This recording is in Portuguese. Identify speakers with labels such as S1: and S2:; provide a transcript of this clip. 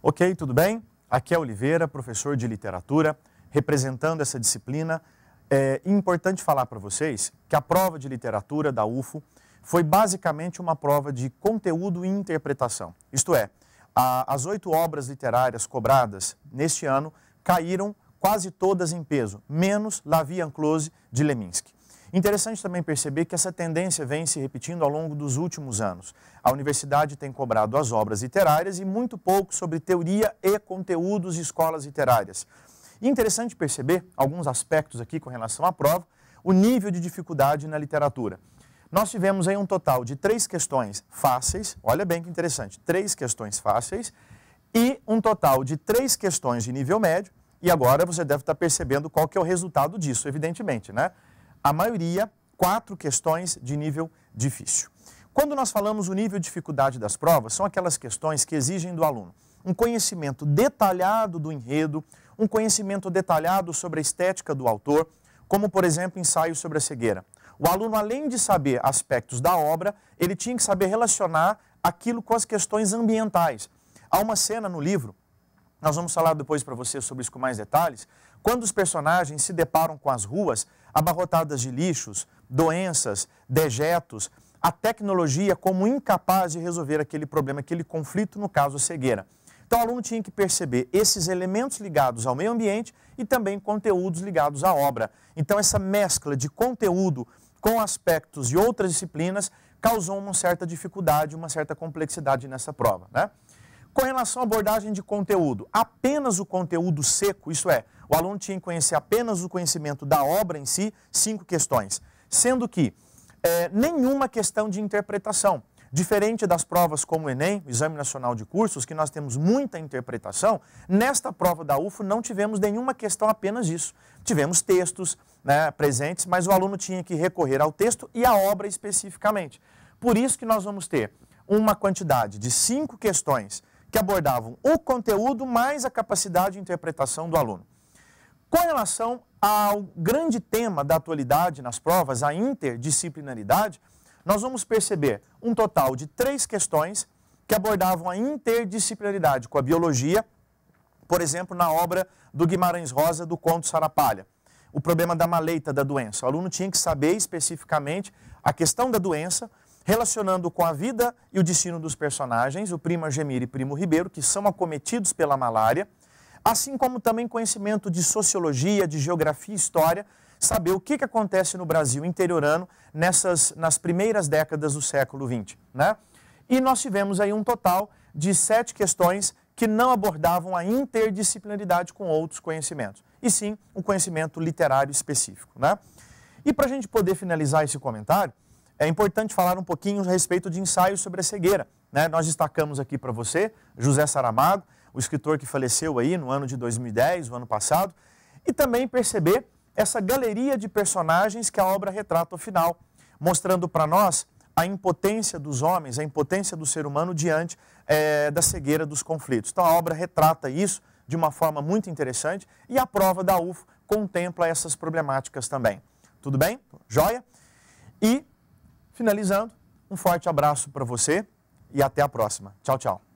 S1: Ok, tudo bem? Aqui é Oliveira, professor de literatura, representando essa disciplina. É importante falar para vocês que a prova de literatura da UFO foi basicamente uma prova de conteúdo e interpretação. Isto é, as 8 obras literárias cobradas neste ano caíram quase todas em peso, menos La Vie en Close de Leminski. Interessante também perceber que essa tendência vem se repetindo ao longo dos últimos anos. A universidade tem cobrado as obras literárias e muito pouco sobre teoria e conteúdos de escolas literárias. E interessante perceber alguns aspectos aqui com relação à prova, o nível de dificuldade na literatura. Nós tivemos aí um total de 3 questões fáceis, olha bem que interessante, 3 questões fáceis e um total de 3 questões de nível médio, e agora você deve estar percebendo qual que é o resultado disso, evidentemente, né? A maioria, 4 questões de nível difícil. Quando nós falamos o nível de dificuldade das provas, são aquelas questões que exigem do aluno um conhecimento detalhado do enredo, um conhecimento detalhado sobre a estética do autor, como, por exemplo, ensaio sobre a cegueira. O aluno, além de saber aspectos da obra, ele tinha que saber relacionar aquilo com as questões ambientais. Há uma cena no livro, nós vamos falar depois para você sobre isso com mais detalhes, quando os personagens se deparam com as ruas abarrotadas de lixos, doenças, dejetos, a tecnologia como incapaz de resolver aquele problema, aquele conflito, no caso a cegueira. Então o aluno tinha que perceber esses elementos ligados ao meio ambiente e também conteúdos ligados à obra. Então essa mescla de conteúdo com aspectos de outras disciplinas causou uma certa dificuldade, uma certa complexidade nessa prova, né? Com relação à abordagem de conteúdo, apenas o conteúdo seco, isso é, o aluno tinha que conhecer apenas o conhecimento da obra em si, 5 questões, sendo que nenhuma questão de interpretação. Diferente das provas como o Enem, o Exame Nacional de Cursos, que nós temos muita interpretação, nesta prova da UFO não tivemos nenhuma questão apenas disso. Tivemos textos, né, presentes, mas o aluno tinha que recorrer ao texto e à obra especificamente. Por isso que nós vamos ter uma quantidade de 5 questões que abordavam o conteúdo mais a capacidade de interpretação do aluno. Com relação ao grande tema da atualidade nas provas, a interdisciplinaridade, nós vamos perceber um total de 3 questões que abordavam a interdisciplinaridade com a biologia, por exemplo, na obra do Guimarães Rosa, do Conto Sarapalha. O problema da maleita da doença. O aluno tinha que saber especificamente a questão da doença, relacionando com a vida e o destino dos personagens, o Primo Argemiro e Primo Ribeiro, que são acometidos pela malária, assim como também conhecimento de sociologia, de geografia e história, saber o que acontece no Brasil interiorano nas primeiras décadas do século XX, né? E nós tivemos aí um total de 7 questões que não abordavam a interdisciplinaridade com outros conhecimentos, e sim um conhecimento literário específico, né? E para a gente poder finalizar esse comentário, é importante falar um pouquinho a respeito de ensaios sobre a cegueira, né? Nós destacamos aqui para você José Saramago, o escritor que faleceu aí no ano de 2010, o ano passado, e também perceber essa galeria de personagens que a obra retrata ao final, mostrando para nós a impotência dos homens, a impotência do ser humano diante da cegueira dos conflitos. Então a obra retrata isso de uma forma muito interessante e a prova da UFO contempla essas problemáticas também. Tudo bem? Joia? E, finalizando, um forte abraço para você e até a próxima. Tchau, tchau.